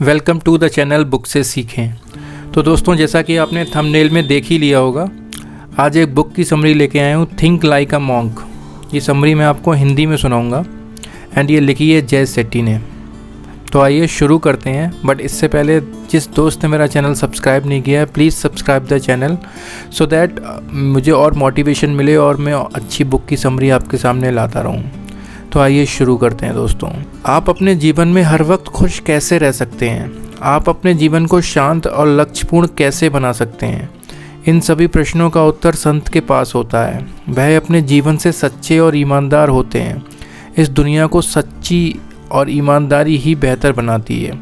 Welcome to the channel book से सीखें। तो दोस्तों, जैसा कि आपने थंबनेल में देख ही लिया होगा, आज एक बुक की समरी लेके आया हूँ, थिंक लाइक अ मॉन्क। ये समरी मैं आपको हिंदी में सुनाऊंगा एंड ये लिखी है जय सेट्टी ने। तो आइए शुरू करते हैं। बट इससे पहले जिस दोस्त ने मेरा चैनल सब्सक्राइब नहीं किया है, please subscribe the channel so that मुझे और मोटिवेशन मिले और मैं अच्छी बुक की समरी आपके सामने लाता रहूँ। तो आइए शुरू करते हैं दोस्तों। आप अपने जीवन में हर वक्त खुश कैसे रह सकते हैं? आप अपने जीवन को शांत और लक्ष्यपूर्ण कैसे बना सकते हैं? इन सभी प्रश्नों का उत्तर संत के पास होता है। वह अपने जीवन से सच्चे और ईमानदार होते हैं। इस दुनिया को सच्ची और ईमानदारी ही बेहतर बनाती है।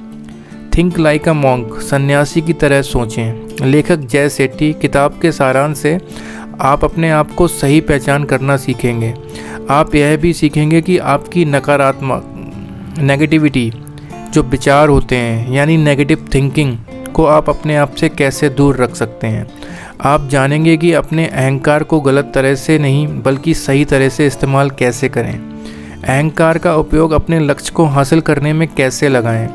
थिंक लाइक अ मॉन्क, सन्यासी की तरह सोचें। लेखक जय सेट्टी। किताब के सारांश से आप अपने आप को सही पहचान करना सीखेंगे। आप यह भी सीखेंगे कि आपकी नकारात्मक नेगेटिविटी जो विचार होते हैं यानी नेगेटिव थिंकिंग को आप अपने आप से कैसे दूर रख सकते हैं। आप जानेंगे कि अपने अहंकार को गलत तरह से नहीं बल्कि सही तरह से इस्तेमाल कैसे करें। अहंकार का उपयोग अपने लक्ष्य को हासिल करने में कैसे लगाएं।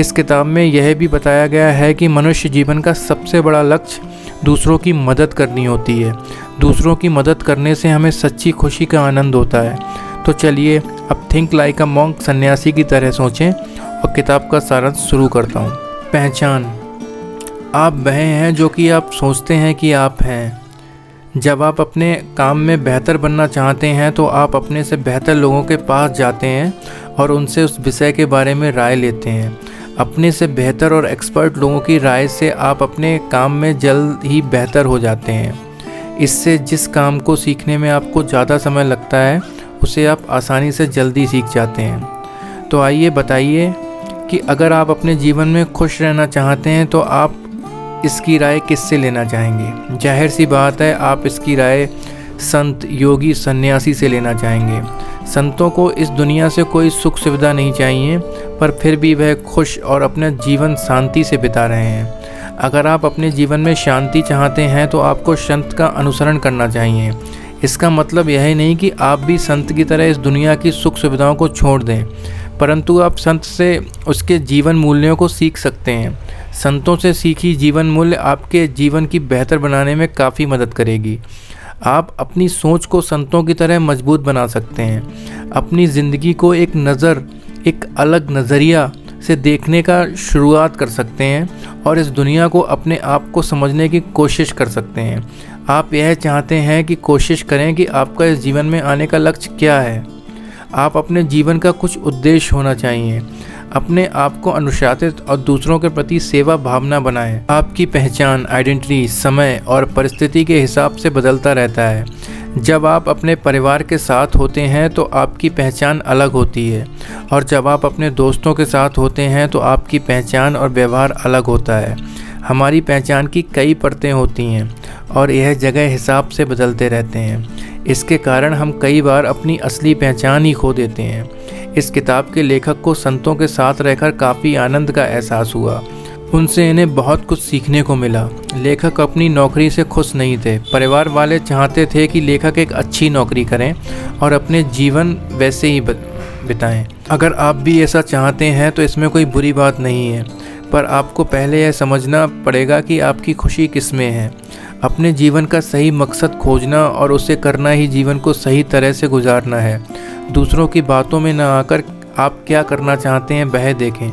इस किताब में यह भी बताया गया है कि मनुष्य जीवन का सबसे बड़ा लक्ष्य दूसरों की मदद करनी होती है। दूसरों की मदद करने से हमें सच्ची खुशी का आनंद होता है। तो चलिए अब थिंक लाइक अ मॉन्क, सन्यासी की तरह सोचें और किताब का सारांश शुरू करता हूँ। पहचान। आप वह हैं जो कि आप सोचते हैं कि आप हैं। जब आप अपने काम में बेहतर बनना चाहते हैं तो आप अपने से बेहतर लोगों के पास जाते हैं और उनसे उस विषय के बारे में राय लेते हैं। अपने से बेहतर और एक्सपर्ट लोगों की राय से आप अपने काम में जल्द ही बेहतर हो जाते हैं। इससे जिस काम को सीखने में आपको ज़्यादा समय लगता है उसे आप आसानी से जल्दी सीख जाते हैं। तो आइए बताइए कि अगर आप अपने जीवन में खुश रहना चाहते हैं तो आप इसकी राय किससे लेना चाहेंगे? जाहिर सी बात है, आप इसकी राय संत, योगी, सन्यासी से लेना चाहेंगे। संतों को इस दुनिया से कोई सुख सुविधा नहीं चाहिए, पर फिर भी वह खुश और अपना जीवन शांति से बिता रहे हैं। अगर आप अपने जीवन में शांति चाहते हैं तो आपको संत का अनुसरण करना चाहिए। इसका मतलब यह नहीं कि आप भी संत की तरह इस दुनिया की सुख सुविधाओं को छोड़ दें, परंतु आप संत से उसके जीवन मूल्यों को सीख सकते हैं। संतों से सीखी जीवन मूल्य आपके जीवन की बेहतर बनाने में काफ़ी मदद करेगी। आप अपनी सोच को संतों की तरह मजबूत बना सकते हैं। अपनी ज़िंदगी को एक अलग नज़रिया से देखने का शुरुआत कर सकते हैं और इस दुनिया को अपने आप को समझने की कोशिश कर सकते हैं। आप यह चाहते हैं कि कोशिश करें कि आपका इस जीवन में आने का लक्ष्य क्या है। आप अपने जीवन का कुछ उद्देश्य होना चाहिए। अपने आप को अनुशासित और दूसरों के प्रति सेवा भावना बनाएं। आपकी पहचान, आइडेंटिटी समय और परिस्थिति के हिसाब से बदलता रहता है। जब आप अपने परिवार के साथ होते हैं तो आपकी पहचान अलग होती है और जब आप अपने दोस्तों के साथ होते हैं तो आपकी पहचान और व्यवहार अलग होता है। हमारी पहचान की कई परतें होती हैं और यह जगह हिसाब से बदलते रहते हैं। इसके कारण हम कई बार अपनी असली पहचान ही खो देते हैं। इस किताब के लेखक को संतों के साथ रहकर काफ़ी आनंद का एहसास हुआ। उनसे इन्हें बहुत कुछ सीखने को मिला। लेखक अपनी नौकरी से खुश नहीं थे। परिवार वाले चाहते थे कि लेखक एक अच्छी नौकरी करें और अपने जीवन वैसे ही बिताएं। अगर आप भी ऐसा चाहते हैं तो इसमें कोई बुरी बात नहीं है, पर आपको पहले यह समझना पड़ेगा कि आपकी खुशी किस में है। अपने जीवन का सही मकसद खोजना और उसे करना ही जीवन को सही तरह से गुजारना है। दूसरों की बातों में न आकर आप क्या करना चाहते हैं वह देखें।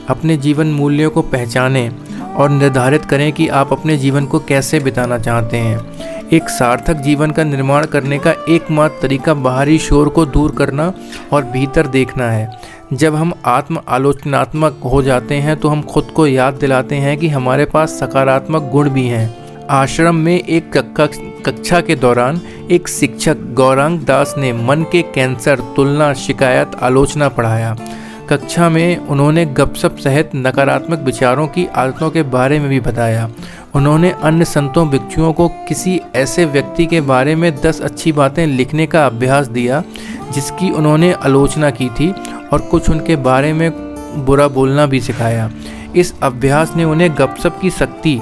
अपने जीवन मूल्यों को पहचानें और निर्धारित करें कि आप अपने जीवन को कैसे बिताना चाहते हैं। एक सार्थक जीवन का निर्माण करने का एकमात्र तरीका बाहरी शोर को दूर करना और भीतर देखना है। जब हम आत्म आलोचनात्मक हो जाते हैं तो हम खुद को याद दिलाते हैं कि हमारे पास सकारात्मक गुण भी हैं। आश्रम में एक कक्षा के दौरान एक शिक्षक गौरांग दास ने मन के कैंसर, तुलना, शिकायत, आलोचना पढ़ाया। कक्षा में उन्होंने गपशप सहित नकारात्मक विचारों की आदतों के बारे में भी बताया। उन्होंने अन्य संतों भिक्षुओं को किसी ऐसे व्यक्ति के बारे में 10 अच्छी बातें लिखने का अभ्यास दिया जिसकी उन्होंने आलोचना की थी और कुछ उनके बारे में बुरा बोलना भी सिखाया। इस अभ्यास ने उन्हें गपशप की शक्ति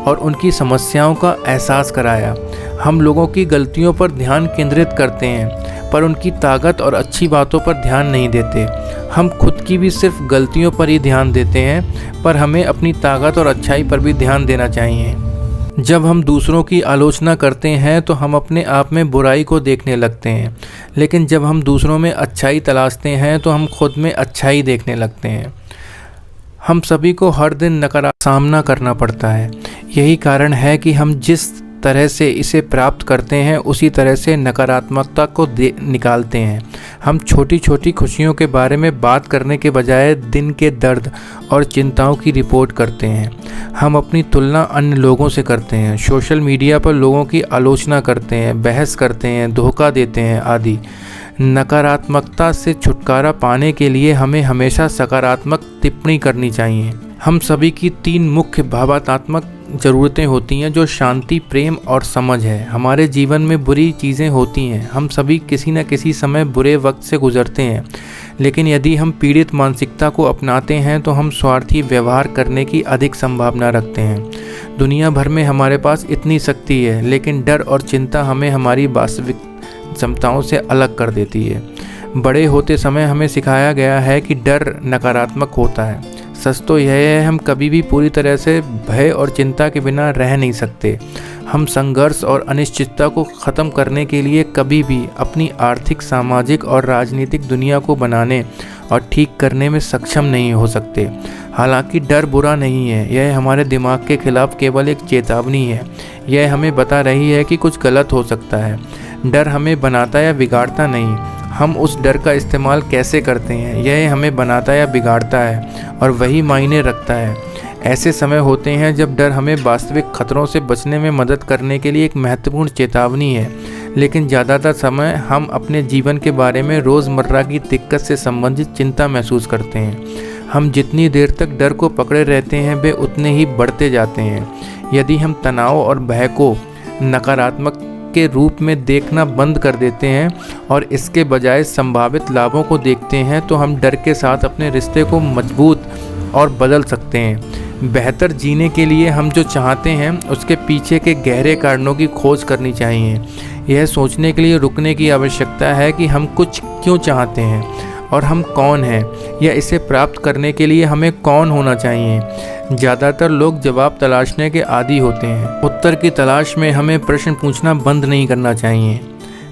और उनकी समस्याओं का एहसास कराया। हम लोगों की गलतियों पर ध्यान केंद्रित करते हैं पर उनकी ताकत और अच्छी बातों पर ध्यान नहीं देते। हम खुद की भी सिर्फ गलतियों पर ही ध्यान देते हैं, पर हमें अपनी ताकत और अच्छाई पर भी ध्यान देना चाहिए। जब हम दूसरों की आलोचना करते हैं तो हम अपने आप में बुराई को देखने लगते हैं, लेकिन जब हम दूसरों में अच्छाई तलाशते हैं तो हम खुद में अच्छाई देखने लगते हैं। हम सभी को हर दिन नकारात्मक सामना करना पड़ता है। यही कारण है कि हम जिस तरह से इसे प्राप्त करते हैं उसी तरह से नकारात्मकता को निकालते हैं। हम छोटी छोटी खुशियों के बारे में बात करने के बजाय दिन के दर्द और चिंताओं की रिपोर्ट करते हैं। हम अपनी तुलना अन्य लोगों से करते हैं, सोशल मीडिया पर लोगों की आलोचना करते हैं, बहस करते हैं, धोखा देते हैं आदि। नकारात्मकता से छुटकारा पाने के लिए हमें हमेशा सकारात्मक टिप्पणी करनी चाहिए। हम सभी की 3 मुख्य भावनात्मक ज़रूरतें होती हैं, जो शांति, प्रेम और समझ है। हमारे जीवन में बुरी चीज़ें होती हैं, हम सभी किसी न किसी समय बुरे वक्त से गुजरते हैं, लेकिन यदि हम पीड़ित मानसिकता को अपनाते हैं तो हम स्वार्थी व्यवहार करने की अधिक संभावना रखते हैं। दुनिया भर में हमारे पास इतनी शक्ति है, लेकिन डर और चिंता हमें हमारी वास्तविक क्षमताओं से अलग कर देती है। बड़े होते समय हमें सिखाया गया है कि डर नकारात्मक होता है। सच तो यह है, हम कभी भी पूरी तरह से भय और चिंता के बिना रह नहीं सकते। हम संघर्ष और अनिश्चितता को ख़त्म करने के लिए कभी भी अपनी आर्थिक, सामाजिक और राजनीतिक दुनिया को बनाने और ठीक करने में सक्षम नहीं हो सकते। हालांकि डर बुरा नहीं है, यह हमारे दिमाग के खिलाफ केवल एक चेतावनी है। यह हमें बता रही है कि कुछ गलत हो सकता है। डर हमें बनाता या बिगाड़ता नहीं, हम उस डर का इस्तेमाल कैसे करते हैं यह हमें बनाता या बिगाड़ता है, और वही मायने रखता है। ऐसे समय होते हैं जब डर हमें वास्तविक खतरों से बचने में मदद करने के लिए एक महत्वपूर्ण चेतावनी है, लेकिन ज़्यादातर समय हम अपने जीवन के बारे में रोज़मर्रा की दिक्कत से संबंधित चिंता महसूस करते हैं। हम जितनी देर तक डर को पकड़े रहते हैं वे उतने ही बढ़ते जाते हैं। यदि हम तनाव और भय को नकारात्मक के रूप में देखना बंद कर देते हैं और इसके बजाय संभावित लाभों को देखते हैं तो हम डर के साथ अपने रिश्ते को मजबूत और बदल सकते हैं। बेहतर जीने के लिए हम जो चाहते हैं उसके पीछे के गहरे कारणों की खोज करनी चाहिए। यह सोचने के लिए रुकने की आवश्यकता है कि हम कुछ क्यों चाहते हैं और हम कौन हैं, या इसे प्राप्त करने के लिए हमें कौन होना चाहिए। ज़्यादातर लोग जवाब तलाशने के आदी होते हैं। उत्तर की तलाश में हमें प्रश्न पूछना बंद नहीं करना चाहिए।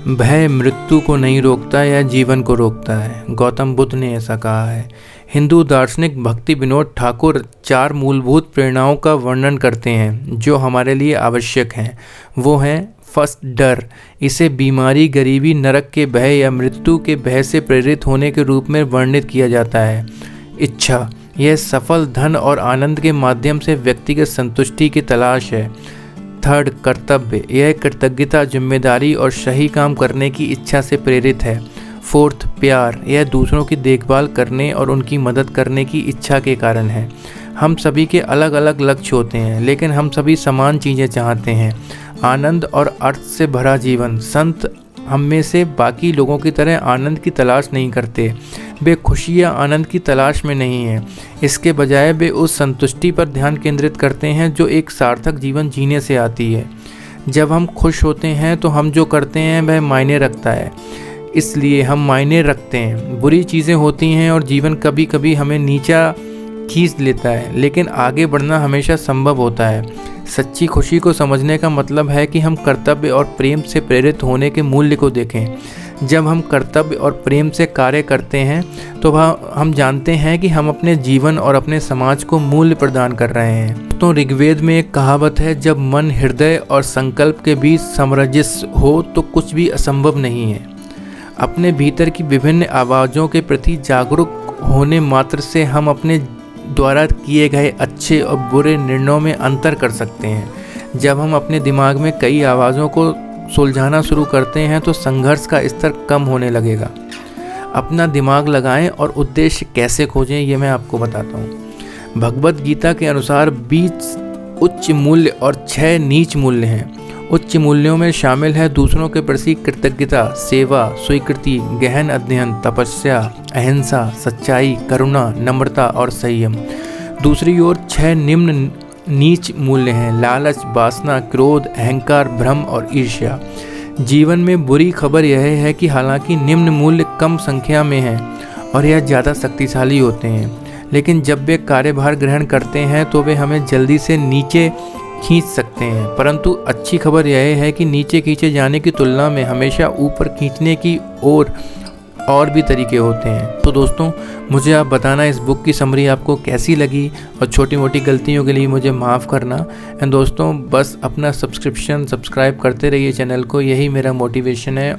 भय मृत्यु को नहीं रोकता, यह जीवन को रोकता है। गौतम बुद्ध ने ऐसा कहा है। हिंदू दार्शनिक भक्ति विनोद ठाकुर 4 मूलभूत प्रेरणाओं का वर्णन करते हैं जो हमारे लिए आवश्यक हैं। वो हैं फर्स्ट, डर। इसे बीमारी, गरीबी, नरक के भय या मृत्यु के भय से प्रेरित होने के रूप में वर्णित किया जाता है। इच्छा, यह सफल, धन और आनंद के माध्यम से व्यक्तिगत संतुष्टि की तलाश है। थर्ड, कर्तव्य, यह कृतज्ञता, जिम्मेदारी और सही काम करने की इच्छा से प्रेरित है। फोर्थ, प्यार, यह दूसरों की देखभाल करने और उनकी मदद करने की इच्छा के कारण है। हम सभी के अलग अलग लक्ष्य होते हैं, लेकिन हम सभी समान चीज़ें चाहते हैं, आनंद और अर्थ से भरा जीवन। संत हम में से बाकी लोगों की तरह आनंद की तलाश नहीं करते। वे खुशी या आनंद की तलाश में नहीं हैं। इसके बजाय वे उस संतुष्टि पर ध्यान केंद्रित करते हैं जो एक सार्थक जीवन जीने से आती है। जब हम खुश होते हैं तो हम जो करते हैं वह मायने रखता है, इसलिए हम मायने रखते हैं। बुरी चीज़ें होती हैं और जीवन कभी कभी हमें नीचा खींच लेता है, लेकिन आगे बढ़ना हमेशा संभव होता है। सच्ची खुशी को समझने का मतलब है कि हम कर्तव्य और प्रेम से प्रेरित होने के मूल्य को देखें। जब हम कर्तव्य और प्रेम से कार्य करते हैं तो हम जानते हैं कि हम अपने जीवन और अपने समाज को मूल्य प्रदान कर रहे हैं। तो ऋग्वेद में एक कहावत है, जब मन, हृदय और संकल्प के बीच सामंजस्य हो तो कुछ भी असंभव नहीं है। अपने भीतर की विभिन्न आवाज़ों के प्रति जागरूक होने मात्र से हम अपने द्वारा किए गए अच्छे और बुरे निर्णयों में अंतर कर सकते हैं। जब हम अपने दिमाग में कई आवाज़ों को सुलझाना शुरू करते हैं तो संघर्ष का स्तर कम होने लगेगा। अपना दिमाग लगाएं और उद्देश्य कैसे खोजें ये मैं आपको बताता हूँ। भगवत गीता के अनुसार 20 उच्च मूल्य और 6 नीच मूल्य हैं। उच्च मूल्यों में शामिल है दूसरों के प्रति कृतज्ञता, सेवा, स्वीकृति, गहन अध्ययन, तपस्या, अहिंसा, सच्चाई, करुणा, नम्रता और संयम। दूसरी ओर 6 निम्न नीच मूल्य हैं, लालच, वासना, क्रोध, अहंकार, भ्रम और ईर्ष्या। जीवन में बुरी खबर यह है कि हालांकि निम्न मूल्य कम संख्या में हैं और यह ज़्यादा शक्तिशाली होते हैं, लेकिन जब वे कार्यभार ग्रहण करते हैं तो वे हमें जल्दी से नीचे खींच सकते हैं। परंतु अच्छी खबर यह है कि नीचे खींचे जाने की तुलना में हमेशा ऊपर खींचने की और भी तरीके होते हैं। तो दोस्तों, मुझे आप बताना इस बुक की समरी आपको कैसी लगी और छोटी मोटी गलतियों के लिए मुझे माफ़ करना। एंड दोस्तों, बस अपना सब्सक्राइब करते रहिए चैनल को, यही मेरा मोटिवेशन है।